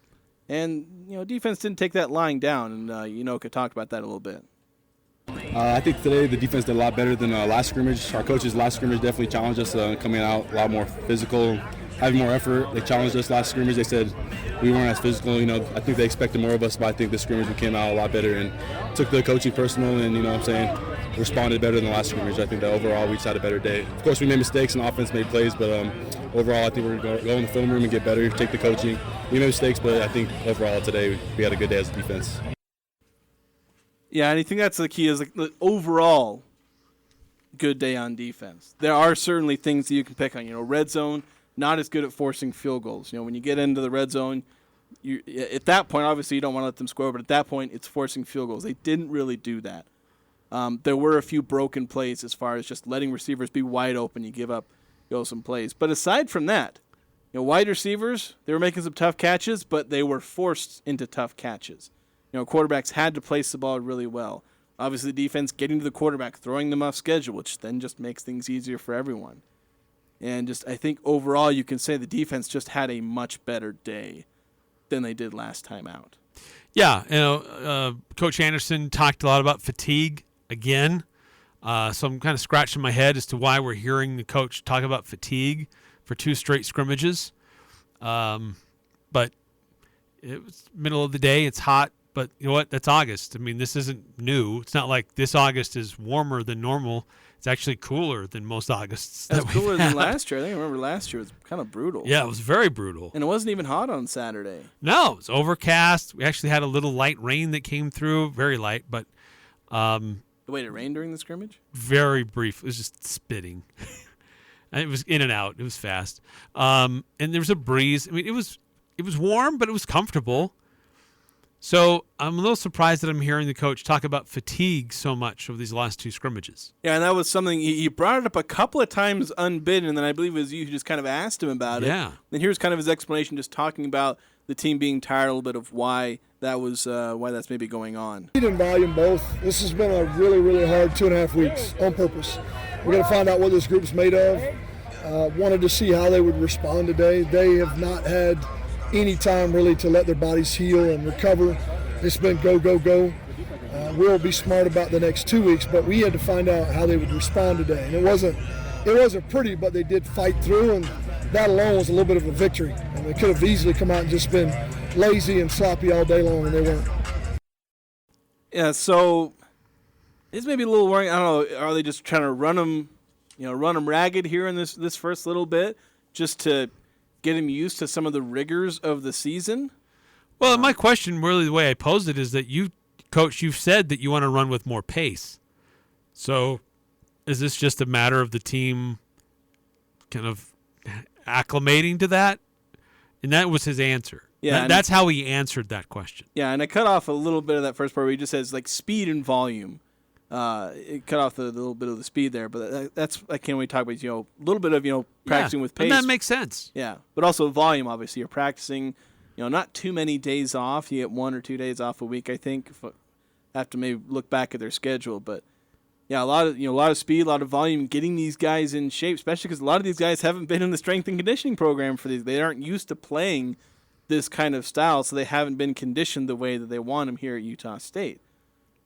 And, defense didn't take that lying down, and Inoka talked about that a little bit. I think today the defense did a lot better than last scrimmage. Our coaches last scrimmage definitely challenged us, coming out a lot more physical, having more effort. They challenged us last scrimmage. They said we weren't as physical. I think they expected more of us, but I think this scrimmage we came out a lot better and took the coaching personal and, responded better than the last scrimmage. I think that overall we just had a better day. Of course, we made mistakes and offense made plays, but overall I think we're going to go in the film room and get better, take the coaching. We made mistakes, but I think overall today we had a good day as a defense. Yeah, and I think that's the key is the overall good day on defense. There are certainly things that you can pick on. Red zone, not as good at forcing field goals. When you get into the red zone, at that point, obviously you don't want to let them score, but at that point it's forcing field goals. They didn't really do that. There were a few broken plays as far as just letting receivers be wide open. You give up some plays. But aside from that, wide receivers, they were making some tough catches, but they were forced into tough catches. Quarterbacks had to place the ball really well. Obviously, the defense getting to the quarterback, throwing them off schedule, which then just makes things easier for everyone. And I think overall you can say the defense just had a much better day than they did last time out. Yeah, Coach Anderson talked a lot about fatigue again. So I'm kind of scratching my head as to why we're hearing the coach talk about fatigue for 2 straight scrimmages. But it was middle of the day. It's hot. But you know what? That's August. I mean, this isn't new. It's not like this August is warmer than normal. It's actually cooler than most Augusts. It's cooler than last year. I think I remember last year was kind of brutal. Yeah, it was very brutal. And it wasn't even hot on Saturday. No, it was overcast. We actually had a little light rain that came through. Very light, but... Wait, it rained during the scrimmage? Very brief. It was just spitting. And it was in and out. It was fast. And there was a breeze. I mean, it was warm, but it was comfortable. So I'm a little surprised that I'm hearing the coach talk about fatigue so much over these last 2 scrimmages. Yeah, and that was something he brought it up a couple of times unbidden, and then I believe it was you who just kind of asked him about it. Yeah. And here's kind of his explanation, just talking about the team being tired, a little bit of why that's maybe going on. Speed and volume both. This has been a really, really hard 2.5 weeks on purpose. We're going to find out what this group's made of. Wanted to see how they would respond today. They have not had any time really to let their bodies heal and recover. It's been go, go, go. We'll be smart about the next 2 weeks, but we had to find out how they would respond today. And it wasn't pretty, but they did fight through, and that alone was a little bit of a victory. And they could have easily come out and just been lazy and sloppy all day long, and they weren't. Yeah, so it's maybe a little worrying. I don't know. Are they just trying to run them ragged here in this first little bit, just to get him used to some of the rigors of the season? Well, my question, really, the way I posed it, is that Coach, you've said that you want to run with more pace. So is this just a matter of the team kind of acclimating to that? And that was his answer. Yeah, that's how he answered that question. Yeah, and I cut off a little bit of that first part where he just says, speed and volume. It cut off the little bit of the speed there, but that's I can't really talk about a little bit of practicing with pace. And that makes sense. Yeah, but also volume. Obviously, you're practicing. Not too many days off. You get 1 or 2 days off a week, I think. I have to maybe look back at their schedule, but a lot of speed, a lot of volume, getting these guys in shape, especially because a lot of these guys haven't been in the strength and conditioning program for these. They aren't used to playing this kind of style, so they haven't been conditioned the way that they want them here at Utah State.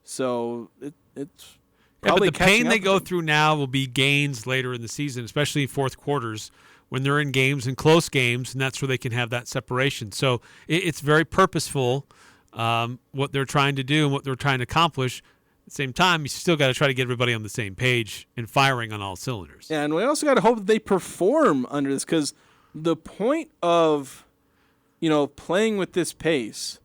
So it's probably but the pain they go through now will be gains later in the season, especially in fourth quarters when they're in games and close games, and that's where they can have that separation. So it's very purposeful what they're trying to do and what they're trying to accomplish. At the same time, you still got to try to get everybody on the same page and firing on all cylinders. Yeah, and we also got to hope that they perform under this, because the point of playing with this pace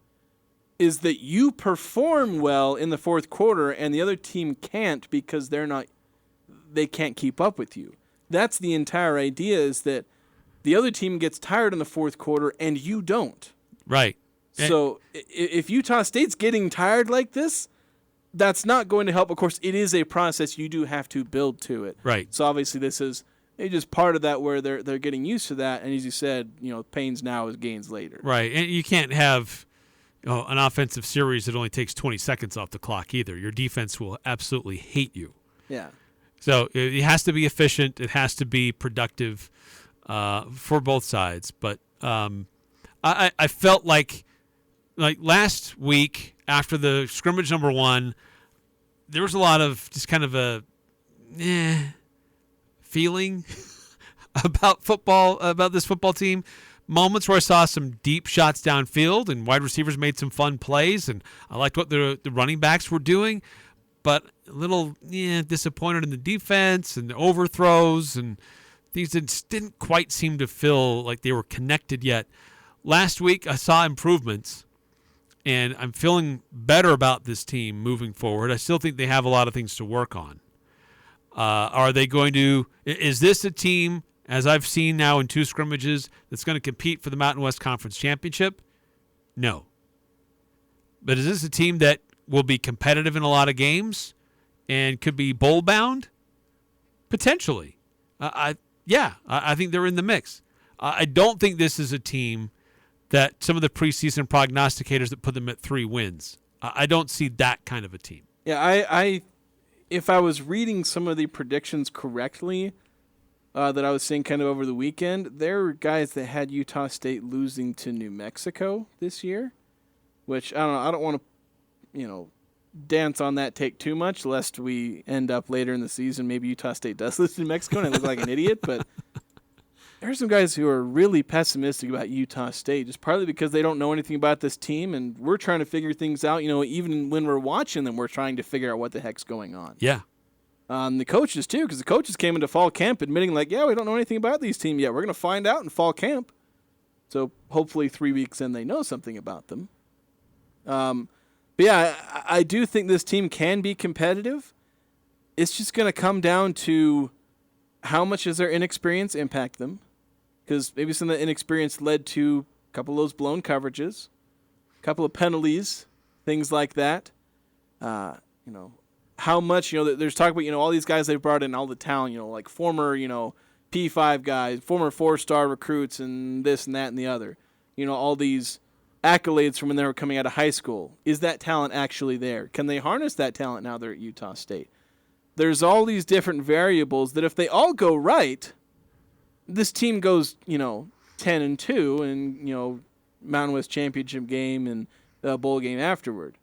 is that you perform well in the fourth quarter and the other team can't because they can't keep up with you. That's the entire idea, is that the other team gets tired in the fourth quarter and you don't. Right. So if Utah State's getting tired like this, that's not going to help. Of course, it is a process. You do have to build to it. Right. So obviously this is just part of that, where they're getting used to that. And as you said, pains now is gains later. Right. And you can't have an offensive series that only takes 20 seconds off the clock either. Your defense will absolutely hate you. Yeah. So it has to be efficient. It has to be productive for both sides. But I felt like last week after the scrimmage number 1, there was a lot of just kind of a feeling about football, about this football team. Moments where I saw some deep shots downfield and wide receivers made some fun plays, and I liked what the running backs were doing, but a little disappointed in the defense and the overthrows, and things that didn't quite seem to feel like they were connected yet. Last week I saw improvements, and I'm feeling better about this team moving forward. I still think they have a lot of things to work on. Are they going to – is this a team, as I've seen now in 2 scrimmages, that's going to compete for the Mountain West Conference Championship? No. But is this a team that will be competitive in a lot of games and could be bowl-bound? Potentially. I think they're in the mix. I don't think this is a team that some of the preseason prognosticators that put them at 3 wins. I don't see that kind of a team. Yeah, if I was reading some of the predictions correctly that I was seeing kind of over the weekend, there were guys that had Utah State losing to New Mexico this year, which I don't want to, dance on that take too much, lest we end up later in the season maybe Utah State does lose to New Mexico and I look like an idiot. But there's some guys who are really pessimistic about Utah State, just partly because they don't know anything about this team, and we're trying to figure things out. Even when we're watching them, we're trying to figure out what the heck's going on. Yeah. The coaches, too, because the coaches came into fall camp admitting, we don't know anything about these teams yet. We're going to find out in fall camp. So hopefully 3 weeks in they know something about them. But yeah, I do think this team can be competitive. It's just going to come down to how much does their inexperience impact them, because maybe some of the inexperience led to a couple of those blown coverages, a couple of penalties, things like that. How much, there's talk about, all these guys they've brought in, all the talent, like former, P5 guys, former 4-star recruits and this and that and the other. All these accolades from when they were coming out of high school. Is that talent actually there? Can they harness that talent now they're at Utah State? There's all these different variables that if they all go right, this team goes, 10-2 and, Mountain West Championship game and the bowl game afterward.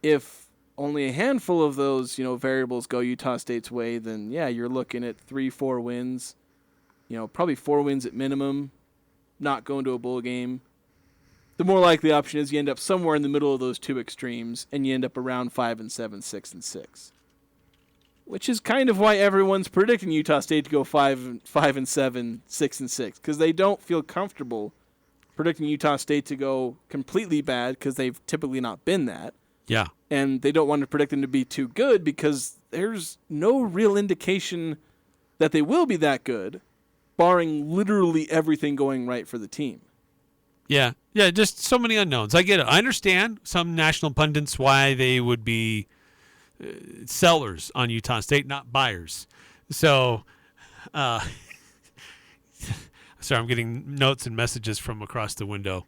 If only a handful of those, variables go Utah State's way, then, you're looking at 3-4 wins, probably 4 wins at minimum, not going to a bowl game. The more likely option is you end up somewhere in the middle of those 2 extremes, and you end up around 5-7, 6-6. Which is kind of why everyone's predicting Utah State to go 5-7, 6-6, because they don't feel comfortable predicting Utah State to go completely bad, because they've typically not been that. Yeah. And they don't want to predict them to be too good, because there's no real indication that they will be that good, barring literally everything going right for the team. Yeah, just so many unknowns. I get it. I understand some national pundits why they would be sellers on Utah State, not buyers. So, sorry, I'm getting notes and messages from across the window.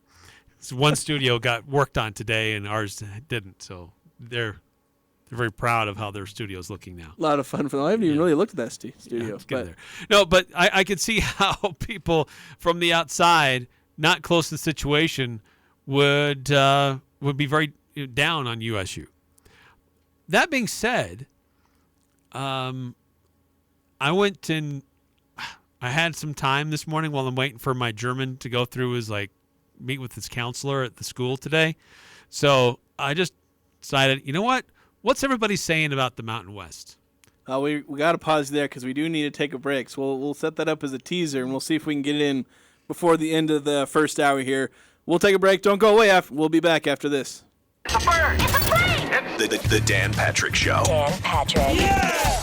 So one studio got worked on today, and ours didn't. So they're They're very proud of how their studio's looking now. A lot of fun for them. I haven't even really looked at that studio. Let's get there. No, but I could see how people from the outside, not close to the situation, would be very down on USU. That being said, I went and I had some time this morning while I'm waiting for my German to go through his meet with his counselor at the school today. So I just decided, you know what? What's everybody saying about the Mountain West? We got to pause there because we do need to take a break. So we'll set that up as a teaser, and we'll see if we can get it in before the end of the first hour here. We'll take a break. Don't go away. We'll be back after this. It's a bird. It's a plane. The Dan Patrick Show. Dan Patrick. Yeah!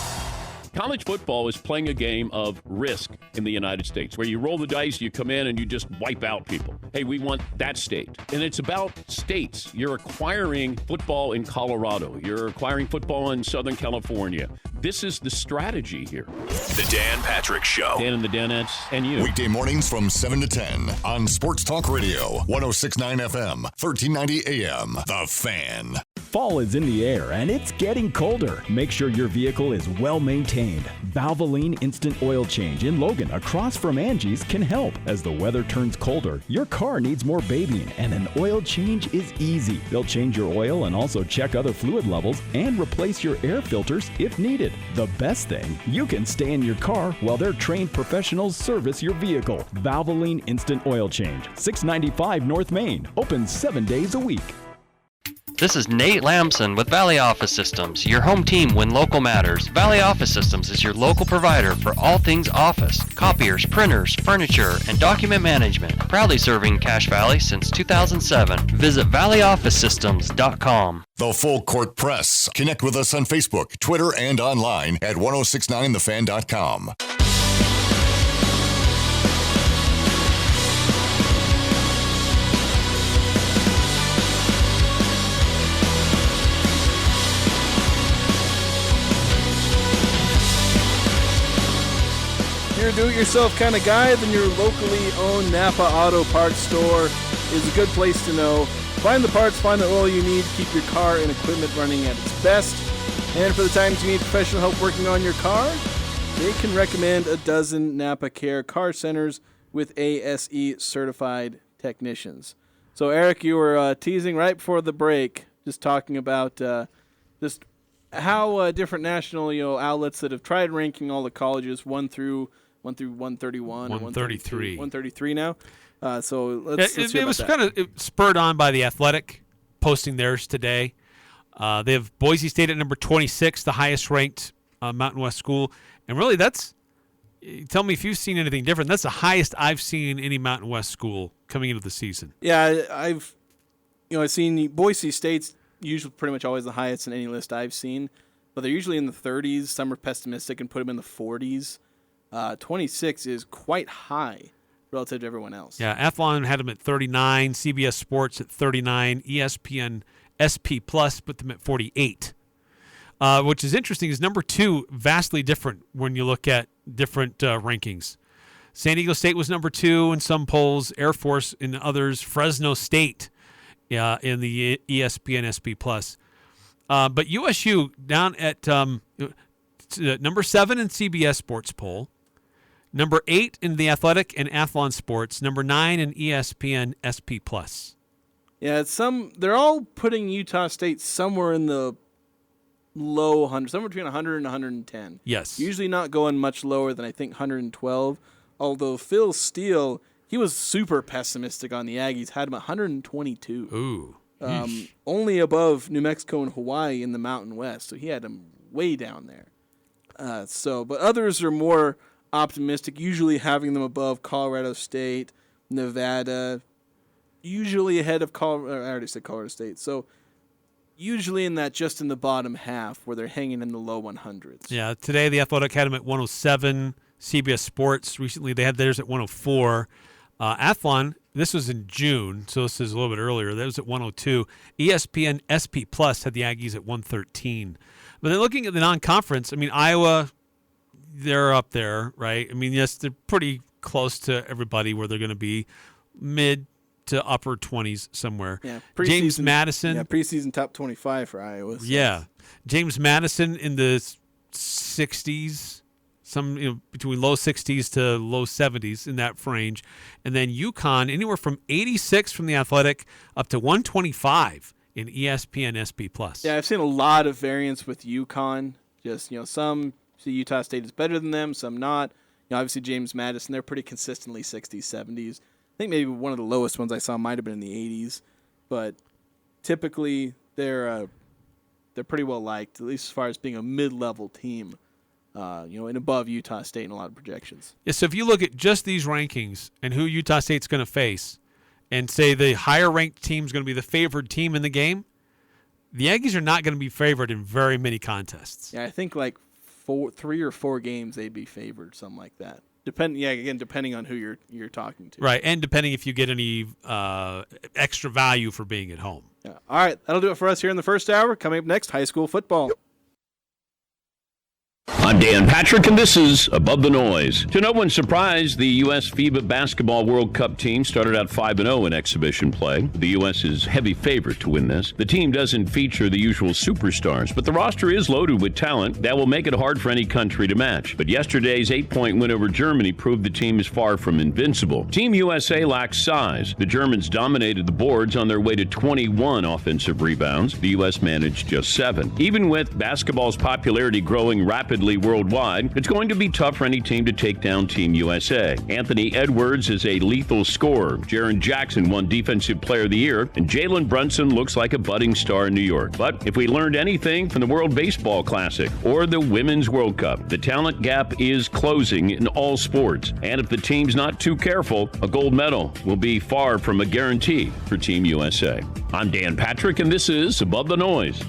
College football is playing a game of risk in the United States, where you roll the dice, you come in, and you just wipe out people. Hey, we want that state. And it's about states. You're acquiring football in Colorado. You're acquiring football in Southern California. This is the strategy here. The Dan Patrick Show. Dan and the Danettes and you. Weekday mornings from 7 to 10 on Sports Talk Radio, 106.9 FM, 1390 AM. The Fan. Fall is in the air and it's getting colder. Make sure your vehicle is well maintained. Valvoline Instant Oil Change in Logan across from Aggies can help. As the weather turns colder, your car needs more babying and an oil change is easy. They'll change your oil and also check other fluid levels and replace your air filters if needed. The best thing, you can stay in your car while their trained professionals service your vehicle. Valvoline Instant Oil Change, 695 North Main, open 7 days a week. This is Nate Lamson with Valley Office Systems, your home team when local matters. Valley Office Systems is your local provider for all things office, copiers, printers, furniture, and document management. Proudly serving Cache Valley since 2007. Visit valleyofficesystems.com. The Full Court Press. Connect with us on Facebook, Twitter, and online at 1069thefan.com. You're a do-it-yourself kind of guy, then your locally owned Napa Auto Parts store is a good place to know. Find the parts, find the oil you need to keep your car and equipment running at its best. And for the times you need professional help working on your car, they can recommend a dozen Napa Care car centers with ASE certified technicians. So Eric, you were teasing right before the break, just talking about just how different national outlets that have tried ranking all the colleges 1 through 131, 133, 133 now. So let's hear it was about kind of spurred on by The Athletic posting theirs today. They have Boise State at number 26, the highest ranked Mountain West school, and really tell me if you've seen anything different. That's the highest I've seen any Mountain West school coming into the season. Yeah, I've seen Boise State's usually pretty much always the highest in any list I've seen, but they're usually in the 30s. Some are pessimistic and put them in the 40s. 26 is quite high relative to everyone else. Yeah, Athlon had them at 39, CBS Sports at 39, ESPN SP Plus put them at 48. Which is interesting is number 2, vastly different when you look at different rankings. San Diego State was number 2 in some polls, Air Force in others, Fresno State in the ESPN SP Plus. But USU down at number 7 in CBS Sports poll, number 8 in the Athletic and Athlon Sports, number 9 in ESPN SP Plus. Yeah, they're all putting Utah State somewhere in the low 100, somewhere between 100 and 110. Yes. Usually not going much lower than I think 112. Although Phil Steele, he was super pessimistic on the Aggies, had him 122. Ooh. Only above New Mexico and Hawaii in the Mountain West, so he had them way down there. But others are more optimistic, usually having them above Colorado State, Nevada, usually ahead of I already said Colorado State. So usually in the bottom half where they're hanging in the low 100s. Yeah, today the Athletic had them at 107. CBS Sports, recently they had theirs at 104. Athlon, this was in June, so this is a little bit earlier. That was at 102. ESPN SP Plus had the Aggies at 113. But then looking at the non-conference, Iowa, they're up there, right? Yes, they're pretty close to everybody where they're going to be mid to upper 20s somewhere. Yeah, James Madison. Yeah, preseason top 25 for Iowa. So. Yeah. James Madison in the 60s, between low 60s to low 70s in that range. And then UConn, anywhere from 86 from the Athletic up to 125 in ESPN SP+. Yeah, I've seen a lot of variance with UConn. Just, some see Utah State is better than them, some not. Obviously James Madison, they're pretty consistently 60s, 70s. I think maybe one of the lowest ones I saw might have been in the 80s. But typically they're pretty well liked, at least as far as being a mid-level team, and above Utah State in a lot of projections. Yeah, so if you look at just these rankings and who Utah State's going to face and say the higher-ranked team is going to be the favored team in the game, the Aggies are not going to be favored in very many contests. Yeah, I think like 3 or 4 games they'd be favored, something like that. Depending on who you're talking to. Right, and depending if you get any extra value for being at home. Yeah. All right, that'll do it for us here in the first hour. Coming up next, high school football. I'm Dan Patrick, and this is Above the Noise. To no one's surprise, the U.S. FIBA Basketball World Cup team started out 5-0 in exhibition play. The U.S. is heavy favorite to win this. The team doesn't feature the usual superstars, but the roster is loaded with talent that will make it hard for any country to match. But yesterday's 8-point win over Germany proved the team is far from invincible. Team USA lacks size. The Germans dominated the boards on their way to 21 offensive rebounds. The U.S. managed just 7. Even with basketball's popularity growing rapidly worldwide, it's going to be tough for any team to take down Team USA. Anthony Edwards is a lethal scorer. Jaren Jackson won Defensive Player of the Year, and Jalen Brunson looks like a budding star in New York. But if we learned anything from the World Baseball Classic or the Women's World Cup, the talent gap is closing in all sports. And if the team's not too careful, a gold medal will be far from a guarantee for Team USA. I'm Dan Patrick, and this is Above the Noise.